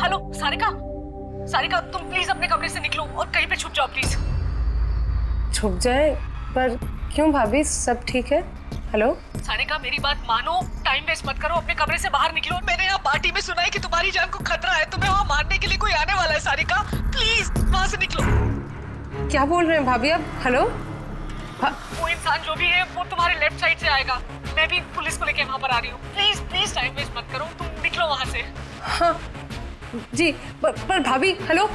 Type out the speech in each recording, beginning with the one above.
Hello Sarika, Sarika तुम please अपने कमरे से निकलो और कहीं पे छुप जाओ प्लीज। छुप जाए? पर क्यों भाभी, सब ठीक है? हेलो सारिका मेरी बात मानो, टाइम वेस्ट मत करो, अपने कमरे से बाहर निकलो। मैंने यहाँ पार्टी में सुना है कि तुम्हारी जान को खतरा है, तुम्हें वहाँ मारने के लिए कोई आने वाला है। सारिका प्लीज वहाँ से निकलो। क्या बोल रहे हैं भाभी आप? हेलो वो इंसान जो भी है वो तुम्हारे लेफ्ट साइड से आएगा। मैं भी पुलिस को लेके वहाँ पर आ रही हूँ। प्लीज प्लीज टाइम वेस्ट मत करो, तुम निकलो वहाँ से। हाँ जी, पर भाभी हेलो।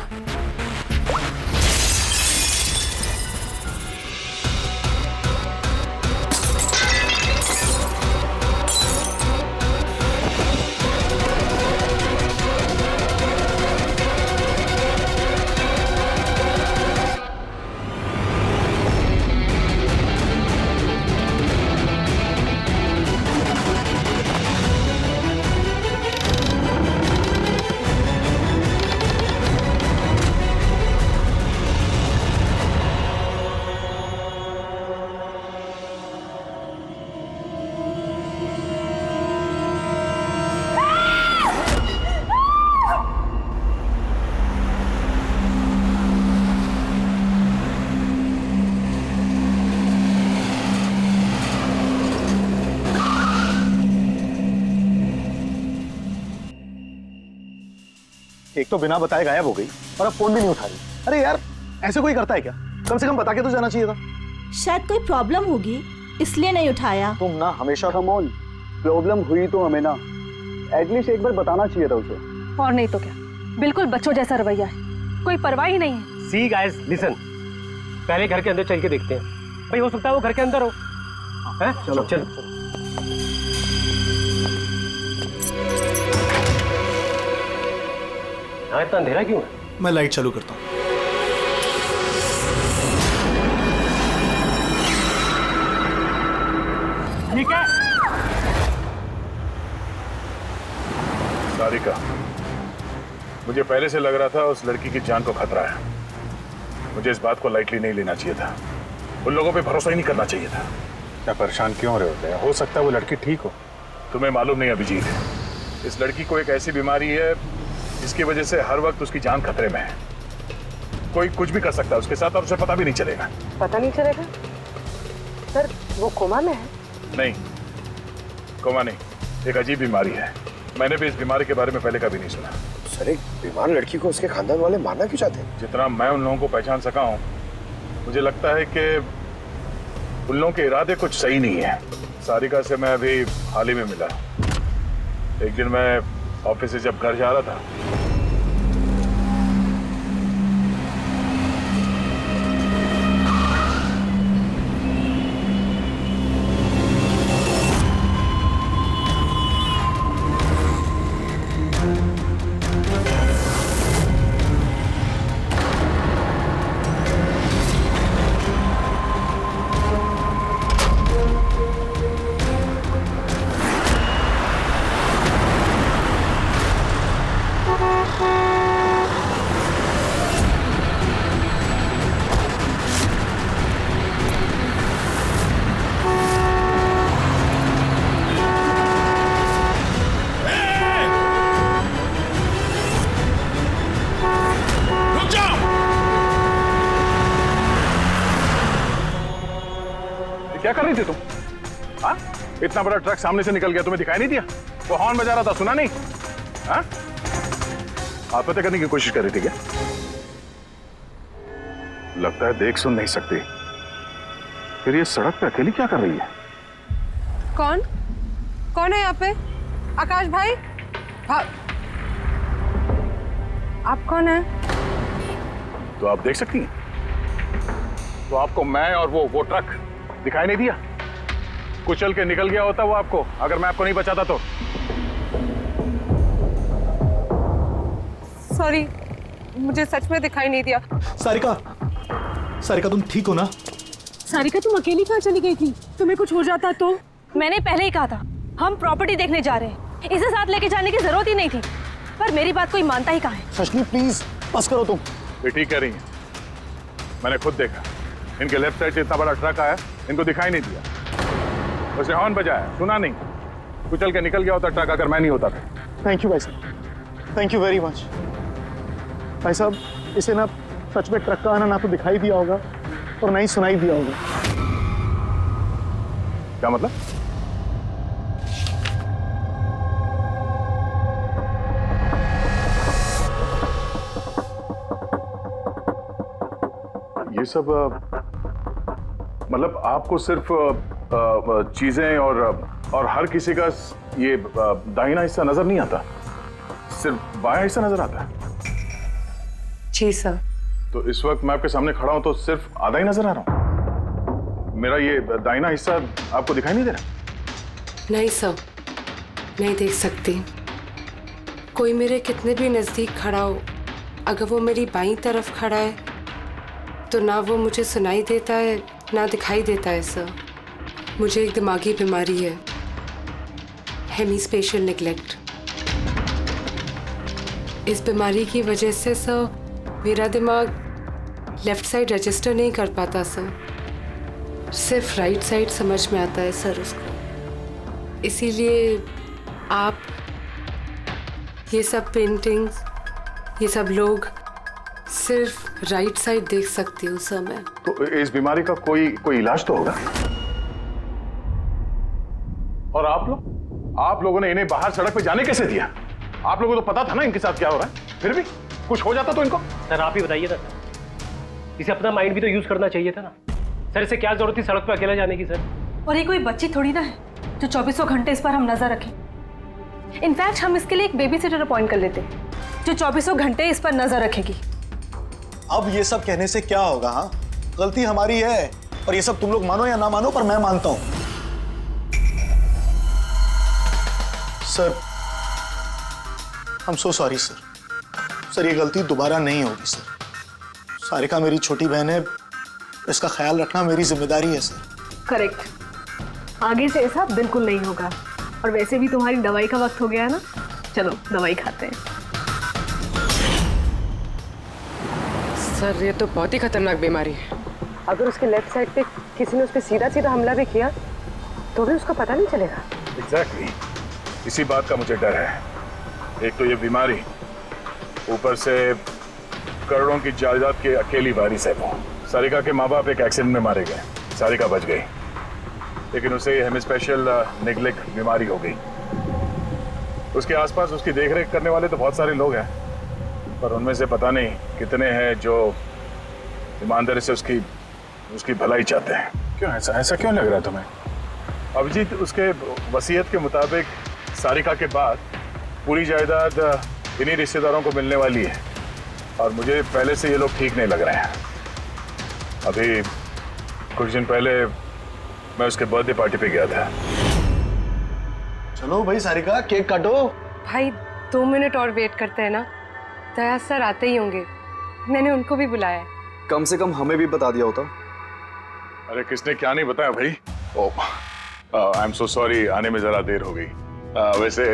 एक तो बिना बताए गायब हो गई और अब फोन भी नहीं उठा रही। अरे यार, ऐसे कोई करता है क्या? कम से कम बता के तो जाना चाहिए था। शायद कोई प्रॉब्लम होगी इसलिए नहीं उठाया। तुम ना हमेशा कमोल, प्रॉब्लम हुई तो हमें ना एटलीस्ट एक बार बताना चाहिए था उसे। और नहीं तो क्या, बिल्कुल बच्चों जैसा रवैया है, कोई परवाह ही नहीं है। सी गाइस लिसन, पहले घर के अंदर चल के देखते हैं। भाई हो सकता है वो घर के अंदर हो। हैं? चलो चलो। यहाँ इतना अंधेरा क्यों है? मैं लाइट चालू करता हूँ। ठीक है। सारिका, मुझे पहले से लग रहा था उस लड़की की जान को खतरा है। मुझे इस बात को लाइटली नहीं लेना चाहिए था, उन लोगों पे भरोसा ही नहीं करना चाहिए था। क्या परेशान क्यों हो रहे होते हैं? हो सकता है वो लड़की ठीक हो। तुम्हें मालूम नहीं अभिजीत, इस लड़की को एक ऐसी बीमारी है जिसकी वजह से हर वक्त उसकी जान खतरे में है। कोई कुछ भी कर सकता है उसके साथ और उसे पता भी नहीं चलेगा। पता नहीं चलेगा? सर वो कोमा में है? नहीं, कोमा नहीं, एक अजीब बीमारी है। मैंने भी इस बीमारी के बारे में पहले कभी नहीं सुना। सर, एक बीमार लड़की को उसके खानदान वाले मारना क्यों चाहते हैं? जितना मैं उन लोगों को पहचान सका हूँ, मुझे लगता है कि उन लोगों के इरादे कुछ सही नहीं है। सारिका से मैं अभी हाल ही में मिला। एक दिन मैं ऑफिस से जब घर जा रहा था, क्या कर रही थी तुम? हाँ, इतना बड़ा ट्रक सामने से निकल गया, तुम्हें दिखाई नहीं दिया? वो हॉर्न बजा रहा था, सुना नहीं? हाँ, आत्महत्या करने की कोशिश कर रही थी क्या? लगता है देख सुन नहीं सकती। फिर ये सड़क पे अकेली क्या कर रही है? कौन कौन है यहाँ पे? आकाश भाई? आप कौन है? तो आप देख सकती हैं? तो आपको मैं और वो ट्रक दिखाई नहीं दिया? कुचल के निकल गया होता वो आपको, अगर मैं आपको नहीं बचाता तो। सॉरी, मुझे सच में दिखाई नहीं दिया। सारिका, सारिका तुम ठीक हो ना? सारिका तुम अकेली कहाँ चली गई थी? तुम्हें कुछ हो जाता तो? मैंने पहले ही कहा था हम प्रॉपर्टी देखने जा रहे हैं, इसे साथ लेके जाने की जरूरत ही नहीं थी, पर मेरी बात कोई मानता ही कहाँ है। सचनी प्लीज बस करो तुम। ये ठीक कह रही हैं, मैंने खुद देखा। इनके लेफ्ट साइड से इतना बड़ा ट्रक आया, इनको दिखाई नहीं दिया। उसने हॉर्न बजाया, सुना नहीं। कुचल के निकल गया होता ट्रक अगर मैं नहीं होता था। थैंक यू भाई साहब। Thank you very much. भाई साहब, इसे ना सच में ट्रक का आना ना तो दिखाई दिया होगा और ना ही सुनाई दिया होगा। क्या मतलब? ये सब मतलब आपको सिर्फ चीजें और हर किसी का ये दाहिना हिस्सा नजर नहीं आता, सिर्फ बायां हिस्सा नजर आता है। जी सर। तो इस वक्त मैं आपके सामने खड़ा हूं तो सिर्फ आधा ही नजर आ रहा हूं। मेरा ये दाहिना हिस्सा आपको दिखाई नहीं दे रहा? नहीं सर, नहीं देख सकती। कोई मेरे कितने भी नज़दीक खड़ा हो, अगर वो मेरी बाईं तरफ खड़ा है तो ना वो मुझे सुनाई देता है ना दिखाई देता है सर। मुझे एक दिमागी बीमारी है, हेमीस्पेशियल निग्लेक्ट। इस बीमारी की वजह से सर मेरा दिमाग लेफ्ट साइड रजिस्टर नहीं कर पाता सर, सिर्फ राइट साइड समझ में आता है सर उसको। इसीलिए आप ये सब पेंटिंग्स, ये सब लोग सिर्फ राइट साइड देख सकती हूँ सर मैं। तो इस बीमारी का कोई इलाज तो होगा। और आप लोगों ने इन्हें बाहर सड़क पे जाने कैसे दिया? आप लोगों को तो पता था ना इनके साथ क्या हो रहा है, फिर भी कुछ हो जाता तो इनको। सर आप ही बताइए ना, इसे अपना माइंड भी तो यूज करना चाहिए था ना। सर इसे क्या जरूरत थी सड़क पे अकेला जाने की सर? और ये कोई बच्ची थोड़ी ना है जो 24 घंटे इस पर हम नजर रखें। इनफैक्ट हम इसके लिए एक बेबी सिटर अपॉइंट कर लेते जो 24 घंटे इस पर नजर रखेगी। अब ये सब कहने से क्या होगा? हाँ, गलती हमारी है और ये सब तुम लोग मानो या ना मानो, पर मैं मानता हूं। Sir, I am so sorry sir. Sir, ये गलती दोबारा नहीं होगी सर। सारिका मेरी छोटी बहन है, इसका ख्याल रखना मेरी जिम्मेदारी है सर। करेक्ट, आगे से ऐसा बिल्कुल नहीं होगा। और वैसे भी तुम्हारी दवाई का वक्त हो गया है ना, चलो दवाई खाते हैं। सर ये तो बहुत ही खतरनाक बीमारी है। अगर उसके लेफ्ट साइड पे किसी ने उस पर सीधा सीधा हमला भी किया तो भी उसका पता नहीं चलेगा। एग्जैक्टली, इसी बात का मुझे डर है। एक तो ये बीमारी, ऊपर से करोड़ों की जायदाद के अकेली वारिस है वो। सारिका के माँ बाप एक एक्सीडेंट में मारे गए, सारिका बच गई, लेकिन उसे हेमीस्पेशियल निग्लेक्ट बीमारी हो गई। उसके आसपास उसकी देखरेख करने वाले तो बहुत सारे लोग हैं, पर उनमें से पता नहीं कितने हैं जो ईमानदारी से उसकी भलाई चाहते हैं। क्यों ऐसा क्यों लग रहा है तुम्हें? अभिजीत, उसके वसीयत के मुताबिक सारिका के बाद पूरी जायदाद इन्हीं रिश्तेदारों को मिलने वाली है, और मुझे पहले से ये लोग ठीक नहीं लग रहे हैं। अभी कुछ दिन पहले मैं उसके बर्थडे पार्टी पे गया था। चलो भाई सारिका, केक काटो। भाई 2 मिनट और वेट करते हैं ना, दया सर आते ही होंगे। मैंने उनको भी बुलाया है। कम से कम हमें भी बता दिया होता। अरे किसने क्या नहीं बताया भाई। ओह, आई एम सो सॉरी, आने में जरा देर हो गई। वैसे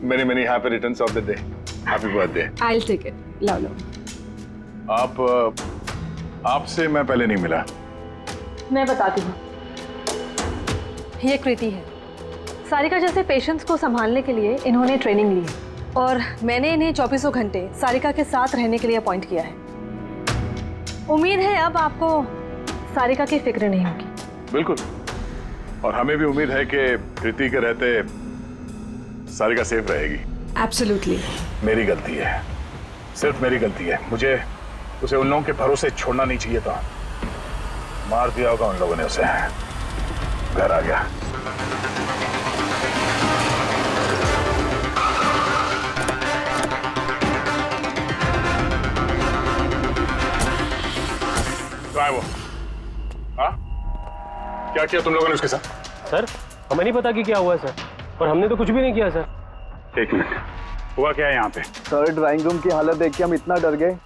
many happy returns of the day, happy birthday. I will take it. लो लो। आपसे मैं पहले नहीं मिला। मैं बताती हूँ, ये कृति है। सारिका जैसे पेशेंट्स को संभालने के लिए इन्होंने ट्रेनिंग ली है और मैंने इन्हें 24 घंटे सारिका के साथ रहने के लिए अपॉइंट किया है। उम्मीद है अब आपको सारिका की फिक्र नहीं होगी। बिल्कुल, और हमें भी उम्मीद है कि कृति के रहते सारिका सेफ रहेगी। एब्सोल्युटली। मेरी गलती है, सिर्फ मेरी गलती है। मुझे उसे उन लोगों के भरोसे छोड़ना नहीं चाहिए था। मार दिया होगा उन लोगों ने उसे। घर आ गया। कहाँ है वो? हाँ, क्या किया तुम लोगों ने उसके साथ? सर हमें नहीं पता कि क्या हुआ है सर, और हमने तो कुछ भी नहीं किया सर। एक मिनट, हुआ क्या है यहाँ पे? सर ड्राइंग रूम की हालत देख के हम इतना डर गए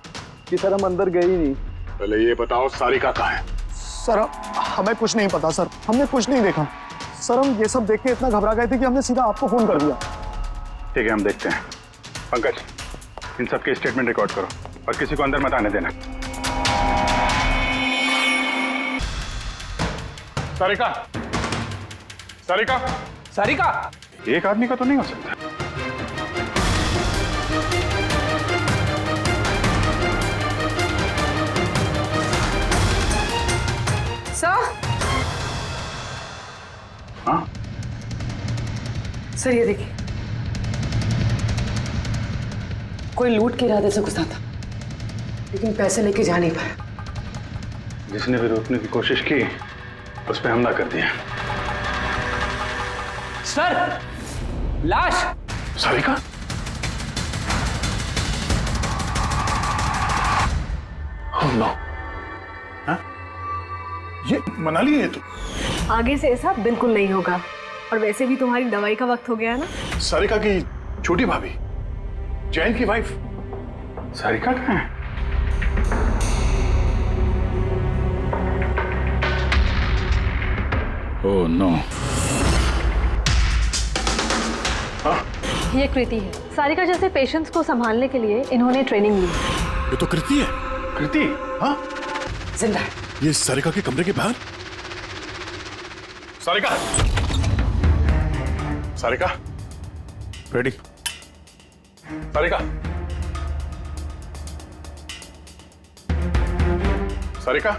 कि सर हम अंदर गए ही नहीं। पहले ये बताओ सारिका कहाँ है? सर, हमें कुछ नहीं पता सर, हमने कुछ नहीं देखा सर। हम ये सब देख के इतना घबरा गए थे कि हमने सीधा आपको फोन कर दिया। ठीक है, हम देखते हैं। पंकज, इन सब के स्टेटमेंट रिकॉर्ड करो और किसी को अंदर मत आने देना। सारिका, सारिका, सारिका! एक आदमी का तो नहीं हो सकता। सर ये देखिए, कोई लूट के इरादे से घुसा था, लेकिन पैसे लेके जा नहीं पाया। जिसने भी रोकने की कोशिश की उस पर हमला कर दिया। सर, लाश। सारिका? Oh no. हाँ? ये मनाली है तू? आगे से ऐसा बिल्कुल नहीं होगा, और वैसे भी तुम्हारी दवाई का वक्त हो गया है ना। सारिका की छोटी भाभी, जैन की वाइफ। सारिका कहाँ है? Oh no. ये कृति है। सारिका जैसे पेशेंट्स को संभालने के लिए इन्होंने ट्रेनिंग ली। ये तो कृति है। कृति? हाँ? जिंदा है। ये सारिका के कमरे के बाहर? सारिका! सारिका? रेडी? सारिका? सारिका?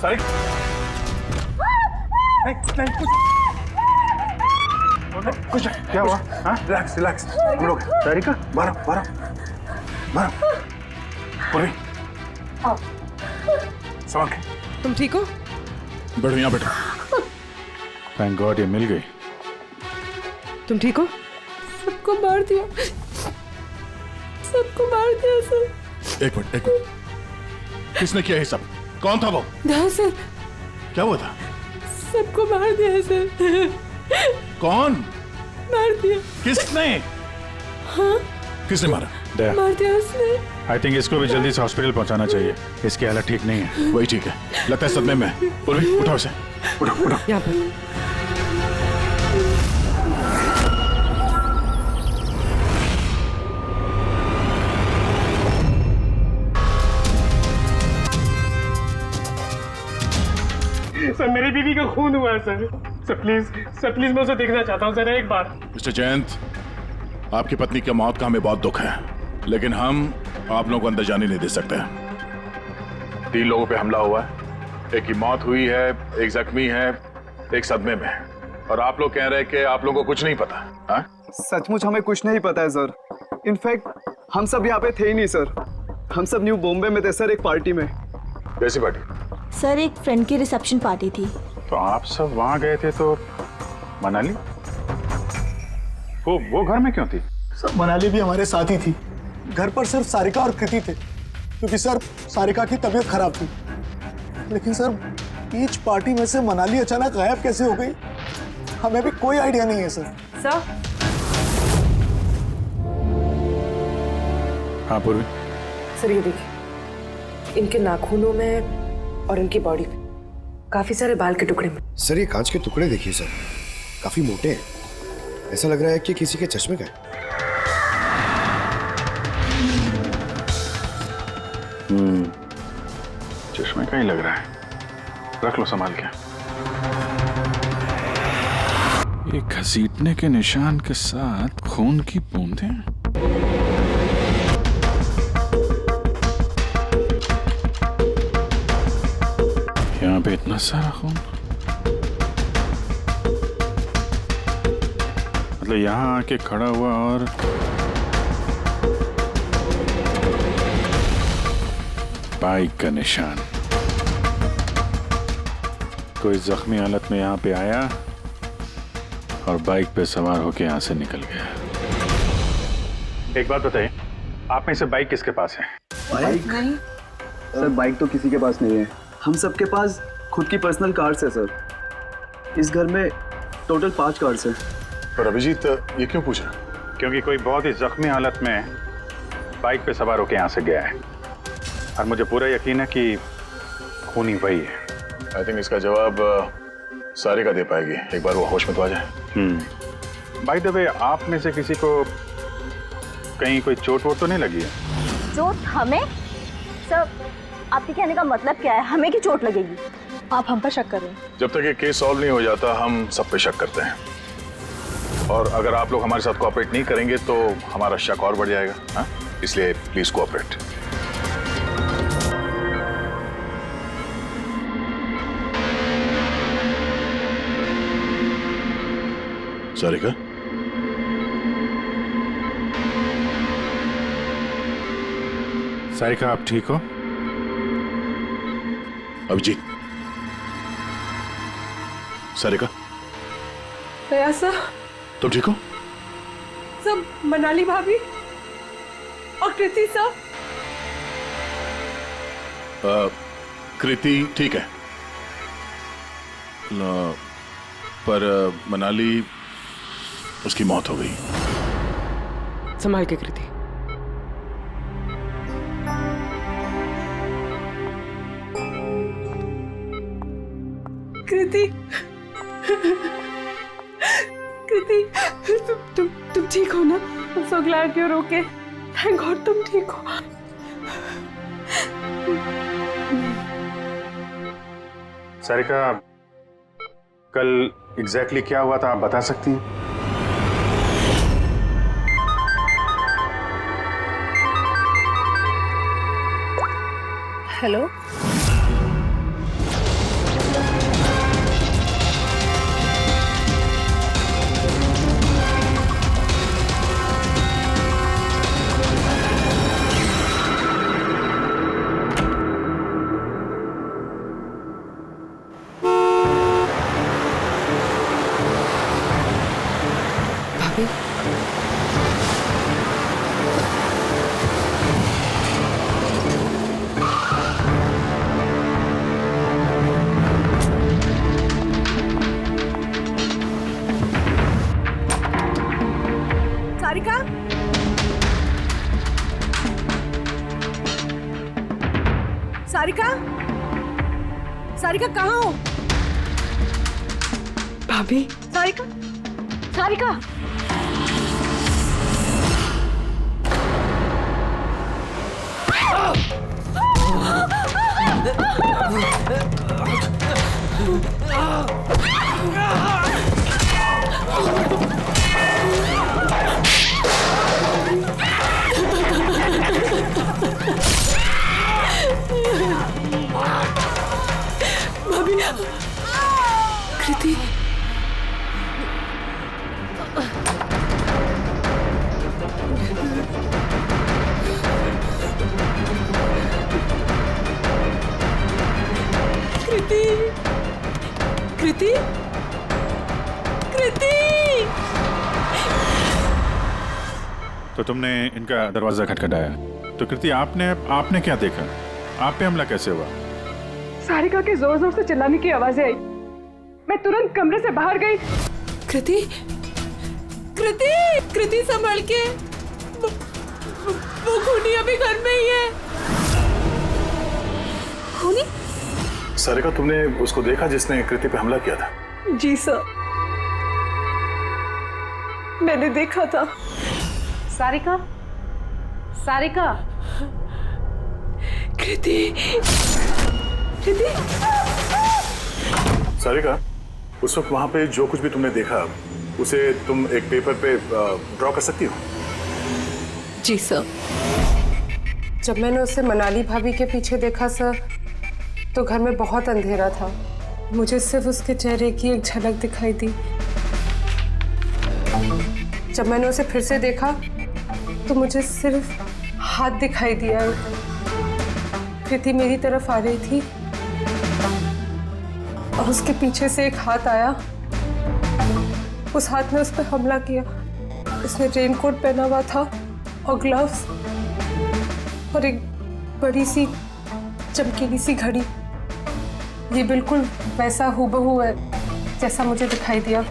सारिका? नहीं कुछ क्या हुआ? हाँ? रिलैक्स रिलैक्स, हम लोग। सारिका? बारह पूर्वी संभाल के। तुम ठीक हो? बैठो यहाँ बैठो। थैंक गॉड ये मिल गई। तुम ठीक हो? सबको मार दिया, सबको मार दिया सर। एक मिनट किसने किया ये सब? कौन था वो? हाँ सर। क्या हुआ था? सबको मार दिया सर। कौन मार दिया? किसने? हाँ किसने मारा? मार दिया उसने। आई थिंक इसको भी जल्दी से हॉस्पिटल पहुंचाना चाहिए। इसकी हालत ठीक नहीं है। वही ठीक है, लगता है सदमे में है। पूर्वी उठाओ इसे, उठो। यहाँ पर। सर मेरी बीवी का खून हुआ है सर। सर प्लीज मैं उसे देखना चाहता हूँ सर एक बार। मिस्टर जयंत, आपकी पत्नी की मौत का हमें बहुत दुख है, लेकिन हम आप लोगों को अंदर जाने नहीं दे सकते। 3 लोगों पे हमला हुआ है, एक की मौत हुई है, एक जख्मी है, एक सदमे में, और आप लोग कह रहे हैं कि आप लोगों को कुछ नहीं पता। हाँ? सचमुच हमें कुछ नहीं पता है सर। इनफैक्ट हम सब यहाँ पे थे ही नहीं सर। हम सब न्यू बॉम्बे में थे सर, एक पार्टी में। कैसी पार्टी? सर एक फ्रेंड की रिसेप्शन पार्टी थी। तो आप सब वहां गए थे, तो मनाली वो घर में क्यों थी? सर मनाली भी हमारे साथ ही थी। घर पर सिर्फ सारिका और कृति थे, क्योंकि सर सारिका की तबीयत खराब थी। लेकिन सर बीच पार्टी में से मनाली अचानक गायब कैसे हो गई, हमें भी कोई आइडिया नहीं है सर। सर हाँ पूर्वी। सर ये देखिए, इनके नाखूनों में और इनकी बॉडी पे काफी सारे बाल के टुकड़े में। सर ये कांच के टुकड़े देखिए सर, काफी मोटे हैं। ऐसा लग रहा है कि किसी के चश्मे का है। चश्मे का ही लग रहा है। रख लो संभाल के। ये घसीटने के निशान के साथ खून की बूंदें। यहाँ पे इतना सारा खून, मतलब यहाँ आके खड़ा हुआ और बाइक का निशान। कोई जख्मी हालत में यहाँ पे आया और बाइक पे सवार होके यहाँ से निकल गया। एक बात बताइए, आप में से बाइक किसके पास है? बाइक नहीं सर, बाइक तो किसी के पास नहीं है। हम सबके पास खुद की पर्सनल कार्स है सर। इस घर में टोटल 5 कार्स हैं। पर अभिजीत ये क्यों पूछ रहा? क्योंकि कोई बहुत ही जख्मी हालत में बाइक पे सवार होकर यहाँ से गया है, और मुझे पूरा यकीन है कि खूनी वही है। आई थिंक इसका जवाब सारिका दे पाएगी। एक बार वो होश में तो आ जाए। बाय द वे, आप में से किसी को कहीं कोई चोट वोट तो नहीं लगी है? चोट हमें? सर आपके कहने का मतलब क्या है? हमें की चोट लगेगी? आप हम पर शक कर रहे हैं? जब तक ये केस सॉल्व नहीं हो जाता हम सब पे शक करते हैं, और अगर आप लोग हमारे साथ कोऑपरेट नहीं करेंगे तो हमारा शक और बढ़ जाएगा। हाँ? इसलिए प्लीज कोऑपरेट। सारिका, सारिका आप ठीक हो? अभिजीत, सारिका दया सर, तुम ठीक हो? सब मनाली भाभी और कृति सर। कृति ठीक है, पर मनाली, उसकी मौत हो गई। संभाल के कृति। कृति, कृति, तुम ठीक हो ना? I'm so glad you're okay. Thank God तुम ठीक हो। सारिका, कल एग्जैक्टली क्या हुआ था आप बता सकती हैं? हेलो, भाभी, सारिका, सारिका, सारिका कहाँ हो? भाभी, सारिका, सारिका, भाभी, कृति, कृति, कृति, कृति। तो तुमने इनका दरवाजा खटखटाया, तो कृति आपने क्या देखा? आप पे हमला कैसे हुआ? सारिका के जोर जोर से चिल्लाने की आवाजें आई। मैं तुरंत कमरे से बाहर गई। कृति, कृति, कृति संभल के, वो खूनी अभी घर में ही है। खूनी? सारिका, तुमने उसको देखा जिसने कृति पे हमला किया था? जी सर, मैंने देखा था। सारिका, सारिका, कृति, कृति, सारिका, उस वक्त वहां पे जो कुछ भी तुमने देखा उसे तुम एक पेपर पे ड्रॉ कर सकती हो? जी सर। जब मैंने उसे मनाली भाभी के पीछे देखा सर, तो घर में बहुत अंधेरा था। मुझे सिर्फ उसके चेहरे की एक झलक दिखाई दी। जब मैंने उसे फिर से देखा तो मुझे सिर्फ हाथ दिखाई दिया। कृति मेरी तरफ आ रही थी और उसके पीछे से एक हाथ आया। उस हाथ ने उस पर हमला किया। उसने रेनकोट पहना हुआ था और ग्लव्स और एक बड़ी सी चमकीली सी घड़ी। ये बिल्कुल वैसा हूबहू है जैसा मुझे दिखाई दिया।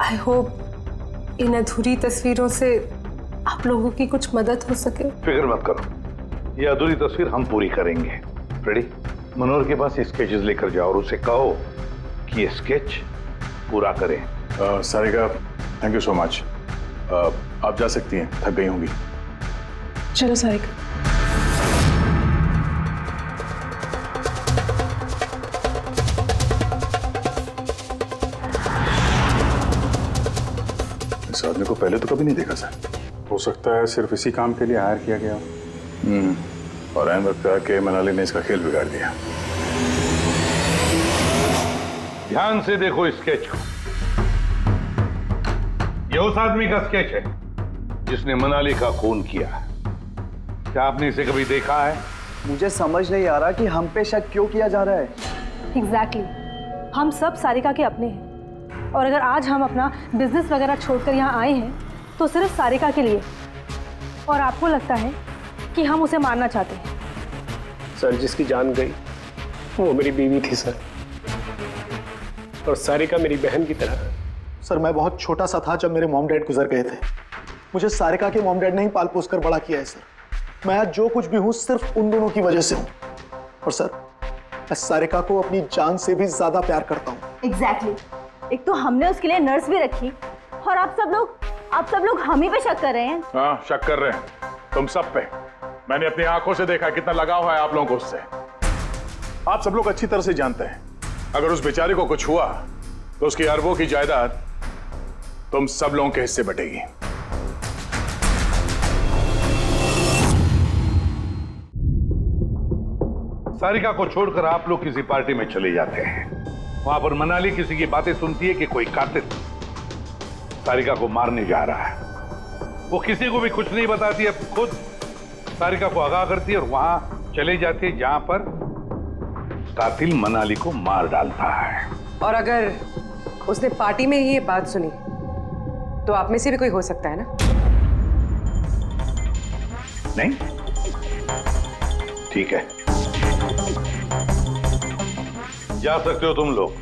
आई होप इन अधूरी तस्वीरों से आप लोगों की कुछ मदद हो सके। फिक्र मत करो, ये अधूरी तस्वीर हम पूरी करेंगे। रेडी? मनोहर के पास स्केचेस लेकर जाओ और उसे कहो कि ये स्केच पूरा करें। Sarika, thank you so much. आप जा सकती हैं, थक गई होंगी। चलो सारिका। इस आदमी को पहले तो कभी नहीं देखा सर। हो सकता है सिर्फ इसी काम के लिए हायर किया गया। और ऐन वक्त आके मनाली ने इसका खेल बिगाड़ दिया। ध्यान से देखो इस स्केच को। ये उस आदमी का स्केच है जिसने मनाली का खून किया। क्या आपने इसे कभी देखा है? मुझे समझ नहीं आ रहा कि हम पे शक क्यों किया जा रहा है। एग्जैक्टली हम सब सारिका के अपने हैं और अगर आज हम अपना बिजनेस वगैरह छोड़कर यहाँ आए हैं तो सिर्फ सारिका के लिए, और आपको लगता है कि हम उसे मारना चाहते हैं। सर जिसकी जान गई वो मेरी बीवी थी सर, और सारिका मेरी बहन की तरह। सर मैं बहुत छोटा सा था जब मेरे मॉम डैड गुजर गए थे। मुझे सारिका के मॉम डैड ने ही पाल पोस कर बड़ा किया है सर। मैं आज जो कुछ भी हूं सिर्फ उन दोनों की वजह से हूं। और सर मैं सारिका को अपनी जान से भी ज्यादा प्यार करता हूं। एग्जैक्टली एक तो हमने उसके लिए नर्स भी रखी और आप सब लोग हम ही पे शक कर रहे हैं। हाँ शक कर रहे हैं तुम सब पे। मैंने अपनी आंखों से देखा कितना लगाव है आप लोगों को उससे। आप सब लोग अच्छी तरह से जानते हैं अगर उस बेचारे को कुछ हुआ तो उसकी अरबों की जायदाद तुम सब लोगों के हिस्से बटेगी। सारिका को छोड़कर आप लोग किसी पार्टी में चले जाते हैं। वहां पर मनाली किसी की बातें सुनती है कि कोई कातिल सारिका को मारने जा रहा है। वो किसी को भी कुछ नहीं बताती, अब खुद सारिका को आगाह करती है और वहां चले जाती है जहां पर कातिल मनाली को मार डालता है। और अगर उसने पार्टी में ही ये बात सुनी तो आप में से भी कोई हो सकता है ना? नहीं? ठीक है, जा सकते हो तुम लोग,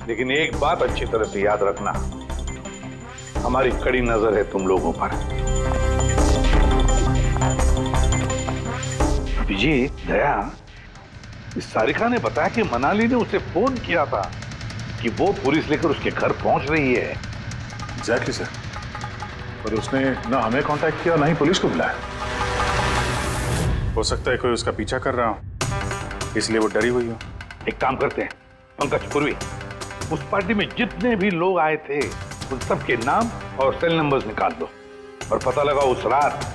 लेकिन एक बात अच्छी तरह से याद रखना, हमारी कड़ी नजर है तुम लोगों पर। विजय, दया, इस सारिका ने बताया कि मनाली ने उसे फोन किया था कि वो पुलिस लेकर उसके घर पहुंच रही है। एग्जैक्टली सर, पर उसने ना हमें कांटेक्ट किया ना ही पुलिस को बुलाया। हो सकता है कोई उसका पीछा कर रहा हो, इसलिए वो डरी हुई हो। एक काम करते हैं पंकज, पूर्वी, उस पार्टी में जितने भी लोग आए थे उन सबके नाम और सेल नंबर्स निकाल दो और पता लगा उस रात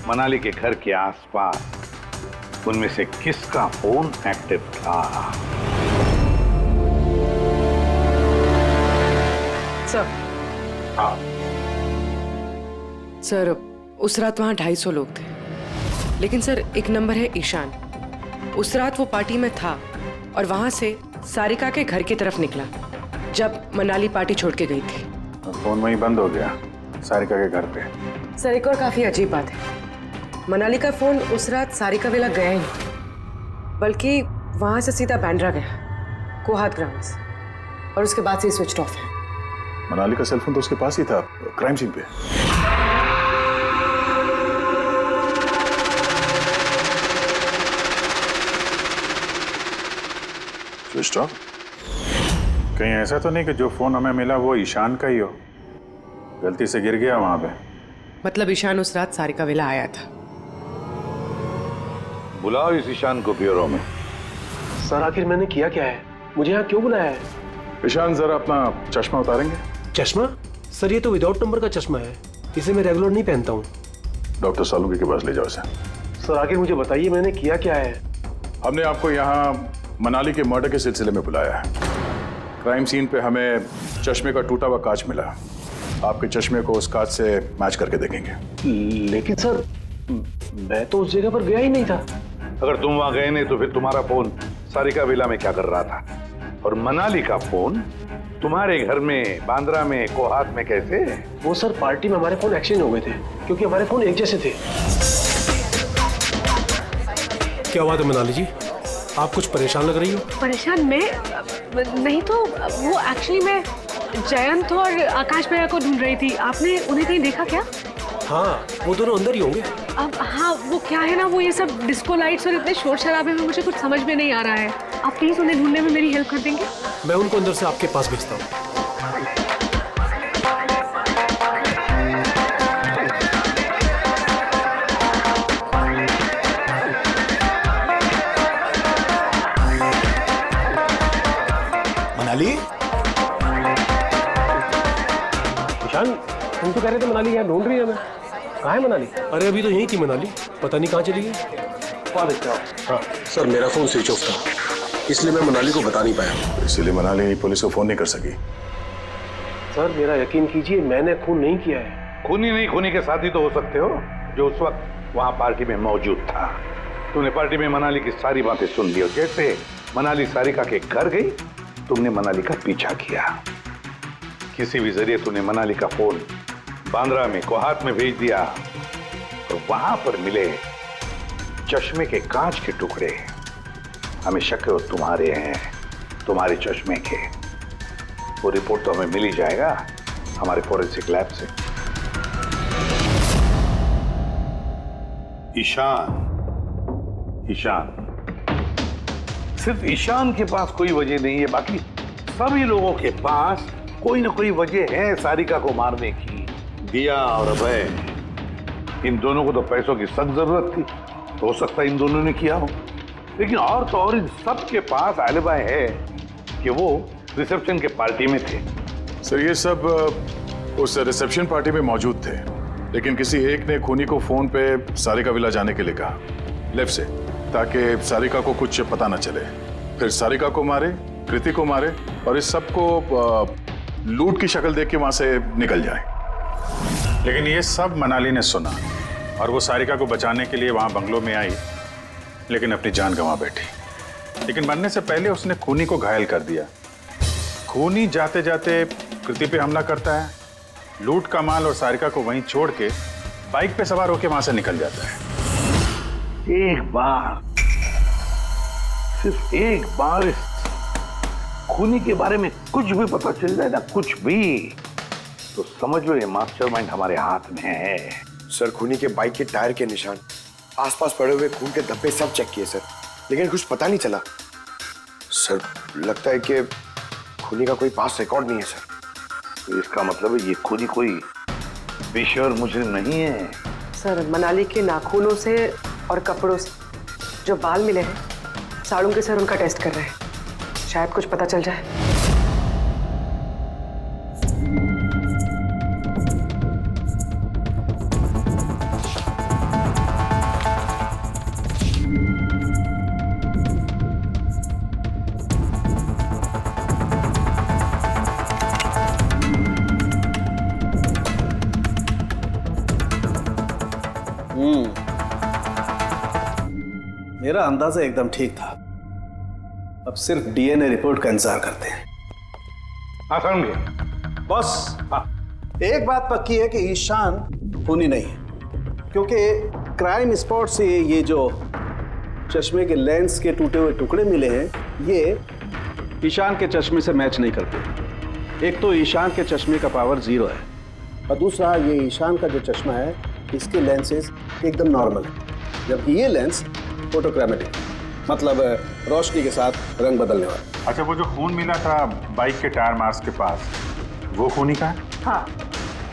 मनाली के घर के आसपास उनमें से किसका फोन एक्टिव था। सर। हाँ सर, उस रात वहां 250 लोग थे, लेकिन सर एक नंबर है ईशान। उस रात वो पार्टी में था और वहां से सारिका के घर की तरफ निकला जब मनाली पार्टी छोड़ के गई थी। फोन वहीं बंद हो गया सारिका के घर पे। सर एक और काफी अजीब बात है, मनाली का फोन उस रात सारिका विला गया ही नहीं, बल्कि वहां से सीधा बांद्रा गया, कोहात ग्राउंड्स, और उसके बाद से स्विच ऑफ है। मनाली का सेलफोन तो उसके पास ही था क्राइम सीन पे। Switch off? कहीं ऐसा तो नहीं कि जो फोन हमें मिला वो ईशान का ही हो, गलती से गिर गया वहां पे? मतलब ईशान उस रात सारिका विला आया था। बुलाओ इस ईशान को ब्यूरो में। सर आखिर मैंने किया क्या है, मुझे यहाँ क्यों बुलाया है? ईशान जरा अपना चश्मा उतारेंगे? चश्मा? सर ये तो विदाउट नंबर का चश्मा है, इसे मैं रेगुलर नहीं पहनता हूँ। डॉक्टर सालुंगी के पास ले जाओ इसे। सर आखिर मुझे बताइए मैंने किया क्या है? हमने आपको यहाँ मनाली के मर्डर के सिलसिले में बुलाया है। क्राइम सीन पे हमें चश्मे का टूटा हुआ कांच मिला। आपके चश्मे को उस कांच से मैच करके देखेंगे। लेकिन सर मैं तो उस जगह पर गया ही नहीं था। अगर तुम वहां गए नहीं तो फिर तुम्हारा फोन सारिका विला में क्या कर रहा था? और मनाली का फोन तुम्हारे घर में बांद्रा में कोहात में कैसे? वो सर पार्टी में हमारे फोन एक्सचेंज हो गए थे क्योंकि हमारे फोन एक जैसे थे। क्या बात है मनाली जी, आप कुछ परेशान लग रही हो? परेशान मैं नहीं, तो वो एक्चुअली मैं जयंत और आकाश भैया को ढूंढ रही थी। आपने उन्हें कहीं देखा क्या? हाँ वो दोनों अंदर ही होंगे। अब हाँ वो क्या है ना, वो ये सब डिस्को लाइट्स और इतने शोर शराबे में मुझे कुछ समझ में नहीं आ रहा है। आप प्लीज उन्हें ढूंढने में मेरी हेल्प कर देंगे? मैं उनको अंदर से आपके पास भेजता हूँ। मनाली? ईशान तुम तो कह रहे थे मनाली यहाँ ढूंढ रही है हमें, कहाँ है मनाली? अरे अभी तो यहीं थी मनाली, पता नहीं कहाँ चली गई। हाँ सर, मेरा फोन स्विच ऑफ था, इसलिए मैं मनाली को बता नहीं पाया। इसीलिए मनाली पुलिस को फोन नहीं कर सकी। सर मेरा यकीन कीजिए, मैंने खून नहीं किया है। खूनी नहीं, खूनी के साथी तो हो सकते हो जो उस वक्त वहां पार्टी में मौजूद था। तूने पार्टी में मनाली की सारी बातें सुन ली और जैसे मनाली सारिका के घर गई तुमने मनाली का पीछा किया। किसी भी जरिए तूने मनाली का फोन बांद्रा में कोहात में भेज दिया और वहां पर मिले चश्मे के कांच के टुकड़े हमें शक है वो तुम्हारे हैं, तुम्हारे चश्मे के। वो रिपोर्ट तो हमें मिल ही जाएगा हमारे फोरेंसिक लैब से। ईशान, सिर्फ ईशान के पास कोई वजह नहीं है, बाकी सभी लोगों के पास कोई ना कोई वजह है सारिका को मारने की। दिया और अभय, इन दोनों को तो पैसों की सख्त जरूरत थी, तो हो सकता है इन दोनों ने किया हो। लेकिन और तो और इन सब के पास एलिबाई है कि वो रिसेप्शन के पार्टी में थे। सर ये सब उस रिसेप्शन पार्टी में मौजूद थे, लेकिन किसी एक ने खूनी को फोन पे सारिका विला जाने के लिए कहा लेफ्ट से, ताकि सारिका को कुछ पता न चले। फिर सारिका को मारे, कृति को मारे और इस सब को लूट की शक्ल देख के वहां से निकल जाए। लेकिन ये सब मनाली ने सुना और वो सारिका को बचाने के लिए वहां बंगलों में आई, लेकिन अपनी जान गंवा बैठी। लेकिन मरने से पहले उसने खूनी को घायल कर दिया। खूनी जाते जाते कृति पे हमला करता है, लूट का माल और सारिका को वहीं छोड़ के बाइक पे सवार होकर वहां से निकल जाता है। एक बार, सिर्फ एक बार इस खूनी के बारे में कुछ भी पता चल जाए ना, कुछ भी, तो समझ लो ये मास्टरमाइंड हमारे हाथ में है। सर खूनी के बाइक के टायर के निशान, आसपास पड़े हुए खून के धब्बे सब चेक किए सर, लेकिन कुछ पता नहीं चला। सर लगता है कि खूनी का कोई पास रिकॉर्ड नहीं है सर। तो इसका मतलब है ये खूनी कोई पेशेवर मुजरिम नहीं है। सर मनाली के नाखूनों से और कपड़ों से जो बाल मिले हैं, साड़ों के सर उनका टेस्ट कर रहे हैं, शायद कुछ पता चल जाए। मेरा अंदाजा एकदम ठीक था। अब सिर्फ डीएनए रिपोर्ट का इंतजार करते हैं। हाँ समझे बॉस, एक बात पक्की है कि ईशान खूनी नहीं है, क्योंकि क्राइम स्पॉट से ये जो चश्मे के लेंस के टूटे हुए टुकड़े मिले हैं, ये ईशान के चश्मे से मैच नहीं करते। एक तो ईशान के चश्मे का पावर 0 है और दूसरा ये ईशान का जो चश्मा है इसके लेंसेज एकदम नॉर्मल है, जबकि ये लेंस फोटोक्रोमेटिक, मतलब रोशनी के साथ रंग बदलने वाला। अच्छा, वो जो खून मिला था बाइक के टायर मार्क्स के पास, वो खूनी का है? हाँ,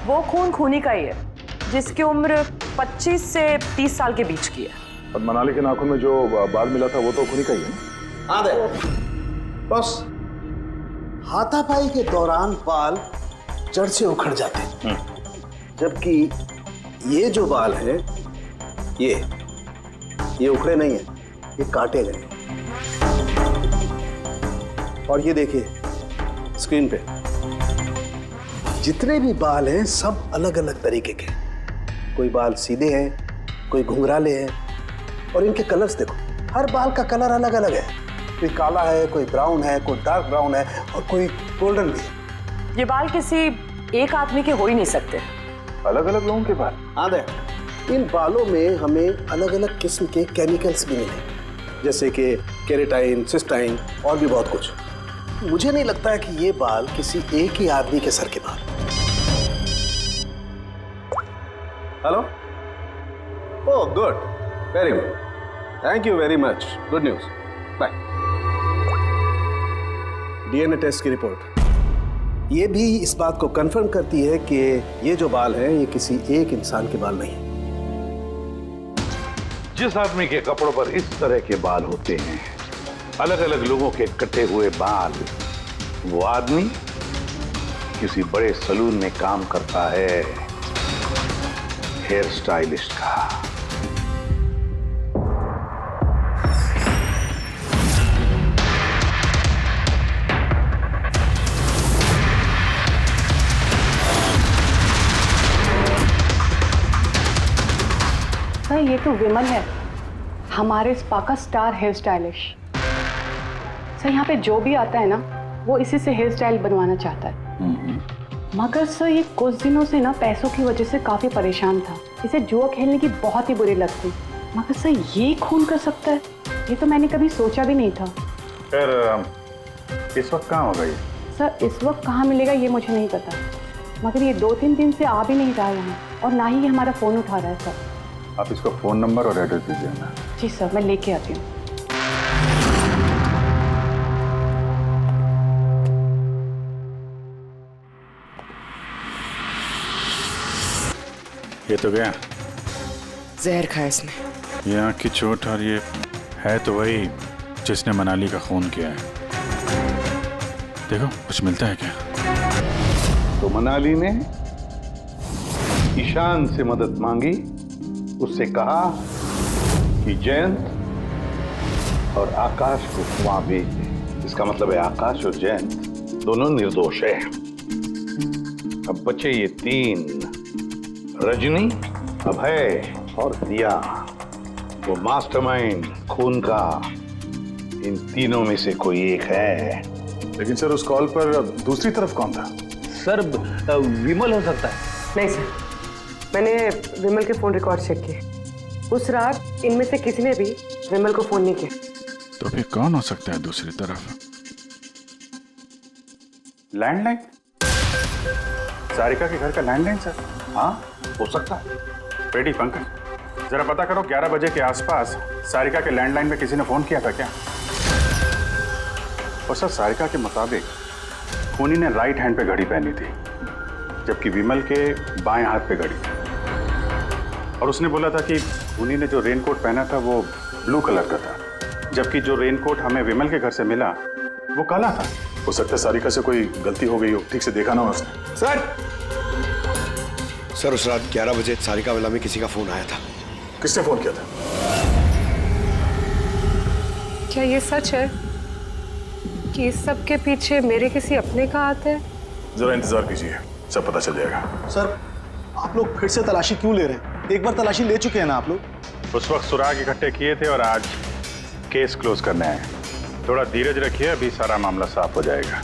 वो खून खूनी का ही है, जिसकी उम्र 25 से 30 साल के बीच की है। और मनाली के नाखून में जो बाल मिला था वो तो खूनी का ही है। हाँ दे बस, हाथापाई के दौरान बाल जड़ से उखड़ जाते हैं, जबकि ये जो बाल है ये उखड़े नहीं है, ये काटे गए। और ये देखिए स्क्रीन पे जितने भी बाल हैं सब अलग अलग तरीके के। कोई बाल सीधे हैं, कोई घुंघराले हैं, और इनके कलर्स देखो, हर बाल का कलर अलग अलग है। कोई काला है, कोई ब्राउन है, कोई डार्क ब्राउन है और कोई गोल्डन भी है। ये बाल किसी एक आदमी के हो ही नहीं सकते। अलग अलग लोगों के बाल? हाँ दे, इन बालों में हमें अलग अलग किस्म के केमिकल्स भी मिले, जैसे कि केराटिन, सिस्टाइन और भी बहुत कुछ। मुझे नहीं लगता है कि ये बाल किसी एक ही आदमी के सर के बाल। Hello, oh good, very good, thank you very much, good news, bye. DNA test की रिपोर्ट ये भी इस बात को कंफर्म करती है कि ये जो बाल हैं ये किसी एक इंसान के बाल नहीं। जिस आदमी के कपड़ों पर इस तरह के बाल होते हैं, अलग अलग लोगों के कटे हुए बाल, वो आदमी किसी बड़े सलून में काम करता है, हेयर स्टाइलिस्ट का। ये तो विमल है, हमारे स्पा का स्टार हेयर स्टाइलिश। सर यहाँ पे जो भी आता है ना वो इसी से हेयर स्टाइल बनवाना चाहता है। मगर सर ये कुछ दिनों से ना पैसों की वजह से काफ़ी परेशान था। इसे जुआ खेलने की बहुत ही बुरी लत थी। मगर सर ये खून कर सकता है, ये तो मैंने कभी सोचा भी नहीं था। फिर इस वक्त कहाँ होगा ये? सर इस वक्त कहाँ मिलेगा ये मुझे नहीं पता, मगर ये 2-3 दिन से आ भी नहीं रहा है यहाँ, और ना ही ये हमारा फ़ोन उठा रहा है। सर आप इसको फ़ोन नंबर और एड्रेस दीजिए ना। जी सर, मैं लेके आती हूँ। ये तो गया, जहर खाया इसने। ये आँख की चोट, और ये है तो वही जिसने मनाली का खून किया है। देखो कुछ मिलता है क्या? तो मनाली ने ईशान से मदद मांगी, उससे कहा कि जयंत और आकाश को वहां भेज दे। इसका मतलब है आकाश और जयंत दोनों निर्दोष है। अब बचे ये 3, रजनी, अभय और दिया। वो मास्टरमाइंड खून का इन तीनों में से कोई एक है। लेकिन सर उस कॉल पर दूसरी तरफ कौन था? सर विमल हो सकता है। नहीं सर, मैंने विमल के फोन रिकॉर्ड चेक किए। उस रात इनमें से किसी ने भी विमल को फोन नहीं किया। तो फिर कौन हो सकता है दूसरी तरफ? लैंडलाइन? सारिका के घर का लैंडलाइन सर? हाँ हो सकता है। रेडी पंकज, जरा पता करो 11 बजे के आसपास सारिका के लैंडलाइन में किसी ने फोन किया था क्या? और सर सारिका के मुताबिक खूनी ने राइट हैंड पे घड़ी पहनी थी, जबकि विमल के बाएं हाथ पे घड़ी थी। और उसने बोला था कि खूनी ने जो रेनकोट पहना था वो ब्लू कलर का था, जबकि जो रेनकोट हमें विमल के घर से मिला वो काला था। हो सकता है सारिका से कोई गलती हो गई हो, ठीक से देखा ना हो उसने। सर उस रात 11 बजे सारिका विला में किसी का फोन आया था। किसने फोन किया था? क्या ये सच है कि इस सब के पीछे मेरे किसी अपने का हाथ है? जरा इंतजार कीजिए, सब पता चल जाएगा। सर आप लोग फिर से तलाशी क्यों ले रहे हैं? एक बार तलाशी ले चुके हैं ना आप लोग। उस वक्त सुराग इकट्ठे किए थे और आज केस क्लोज करने आए। थोड़ा धीरज रखिए, अभी सारा मामला साफ हो जाएगा।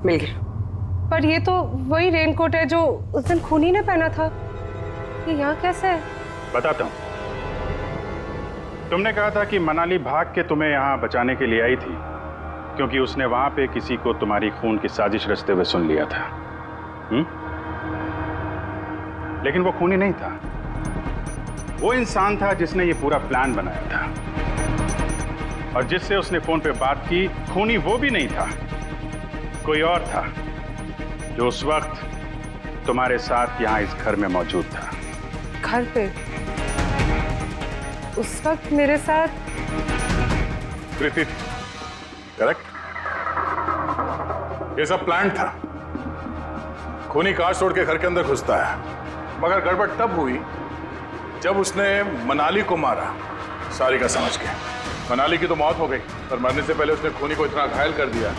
मिल गया। पर ये तो वही रेनकोट है जो उस दिन खूनी ने पहना था। ये यहाँ कैसे है? बताता हूँ। तुमने कहा था कि मनाली भाग के तुम्हें यहाँ बचाने के लिए आई थी, क्योंकि उसने वहां पे किसी को तुम्हारी खून की साजिश रचते हुए सुन लिया था। लेकिन वो खूनी नहीं था, वो इंसान था जिसने ये पूरा प्लान बनाया था। और जिससे उसने फोन पे बात की, खूनी वो भी नहीं था, कोई और था जो उस वक्त तुम्हारे साथ यहाँ इस घर में मौजूद था। घर पे? उस वक्त मेरे साथ कृति, करेक्ट? ये सब प्लान था। खूनी कांच तोड़ के घर के अंदर घुसता है, मगर गड़बड़ तब हुई जब उसने मनाली को मारा, सारिका समझ के। मनाली की तो मौत हो गई, पर मरने से पहले उसने खूनी को इतना घायल कर दिया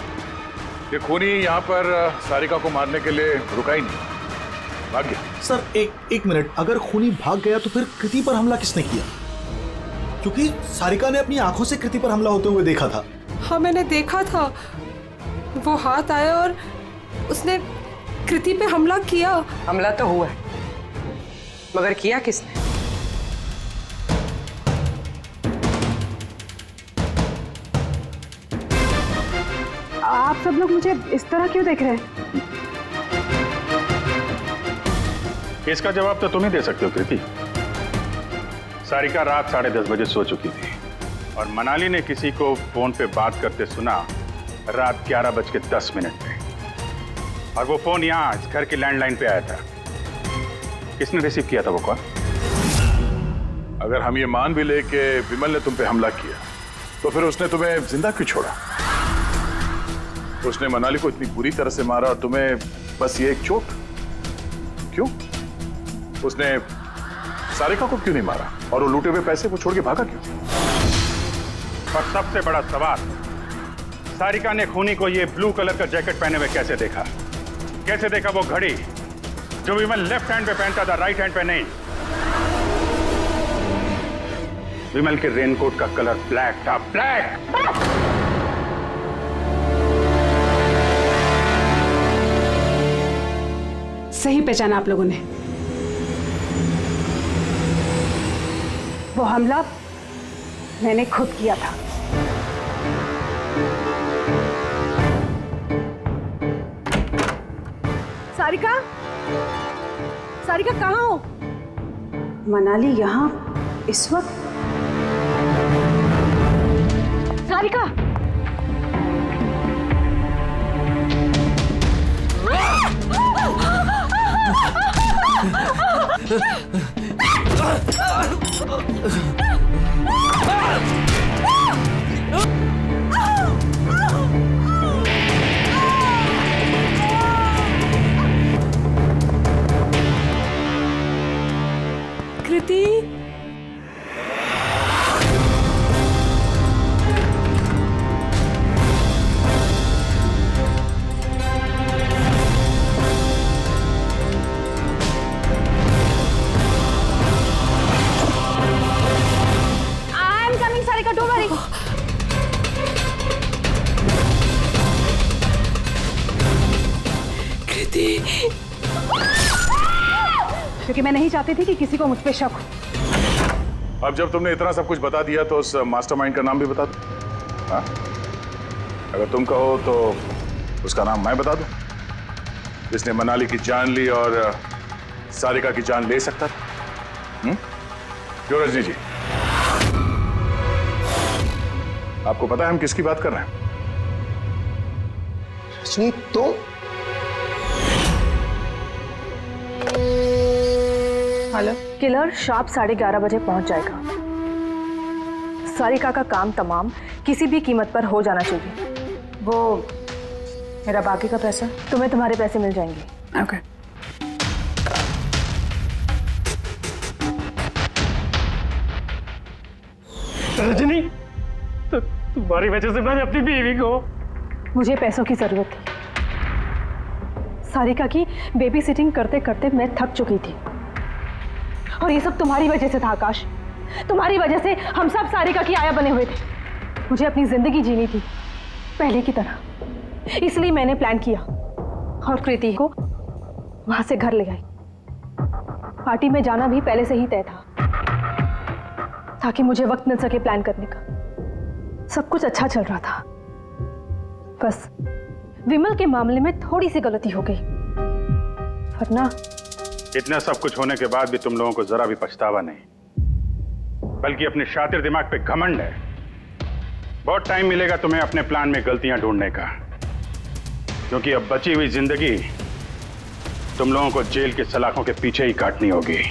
कि खूनी यहाँ पर सारिका को मारने के लिए रुका ही नहीं, भाग गया। सर एक मिनट, अगर खूनी भाग गया तो फिर कृति पर हमला किसने किया? क्योंकि सारिका ने अपनी आंखों से कृति पर हमला होते हुए देखा था। हाँ मैंने देखा था, वो हाथ आया और उसने कृति पे हमला किया। हमला तो हुआ है, मगर किया किसने? आप सब लोग मुझे इस तरह क्यों देख रहे हैं? इसका जवाब तो तुम ही दे सकते हो कृति। सारिका रात 10:30 बजे सो चुकी थी और मनाली ने किसी को फोन पे बात करते सुना रात 11:10 पे, और वो फोन यहाँ इस घर के लैंडलाइन पे आया था। किसने रिसीव किया था वो कॉल? अगर हम ये मान भी ले कि विमल ने तुम पे हमला किया, तो फिर उसने तुम्हें जिंदा क्यों छोड़ा? उसने मनाली को इतनी बुरी तरह से मारा और तुम्हें बस ये एक चोट? क्यों? उसने सारिका को क्यों नहीं मारा? और वो लूटे हुए पैसे वो छोड़ के भागा क्यों? और सबसे बड़ा सवाल, सारिका ने खूनी को ये ब्लू कलर का जैकेट पहने हुए कैसे देखा? कैसे देखा वो घड़ी जो विमल लेफ्ट हैंड पे पहनता था, राइट हैंड पे नहीं। विमल के रेनकोट का कलर ब्लैक था, ब्लैक। सही पहचाना आप लोगों ने। वो हमला मैंने खुद किया था। सारिका, सारिका कहाँ हो? मनाली यहाँ इस वक्त? सारिका, कृति, क्योंकि मैं नहीं चाहती थी कि किसी को मुझ पे शक हो। अब जब तुमने इतना सब कुछ बता दिया तो उस मास्टरमाइंड का नाम भी बता दो। हाँ? अगर तुम कहो तो उसका नाम मैं बता दूं, जिसने मनाली की जान ली और सारिका की जान ले सकता था। क्यों रजनी जी, आपको पता है हम किसकी बात कर रहे हैं? रजनी, तो हेलो, किलर शार्प 11:30 बजे पहुंच जाएगा। सारिका का काम तमाम किसी भी कीमत पर हो जाना चाहिए। वो मेरा बाकी का पैसा, तुम्हें तुम्हारे पैसे मिल जाएंगे। ओके। रजनी, तो तुम्हारी वजह से मैंने अपनी बीवी को। मुझे पैसों की जरूरत थी। सारिका की बेबी सिटिंग करते करते मैं थक चुकी थी, और ये सब तुम्हारी वजह से था आकाश। तुम्हारी वजह से हम सब सारिका की आया बने हुए थे। मुझे अपनी जिंदगी जीनी थी पहले की तरह, इसलिए मैंने प्लान किया और कृति को वहां से घर ले आई। पार्टी में जाना भी पहले से ही तय था, ताकि मुझे वक्त मिल सके प्लान करने का। सब कुछ अच्छा चल रहा था, बस विमल के मामले में थोड़ी सी गलती हो गई, वरना इतना सब कुछ होने के बाद भी तुम लोगों को जरा भी पछतावा नहीं, बल्कि अपने शातिर दिमाग पे घमंड है। बहुत टाइम मिलेगा तुम्हें अपने प्लान में गलतियां ढूंढने का, क्योंकि अब बची हुई जिंदगी तुम लोगों को जेल के सलाखों के पीछे ही काटनी होगी।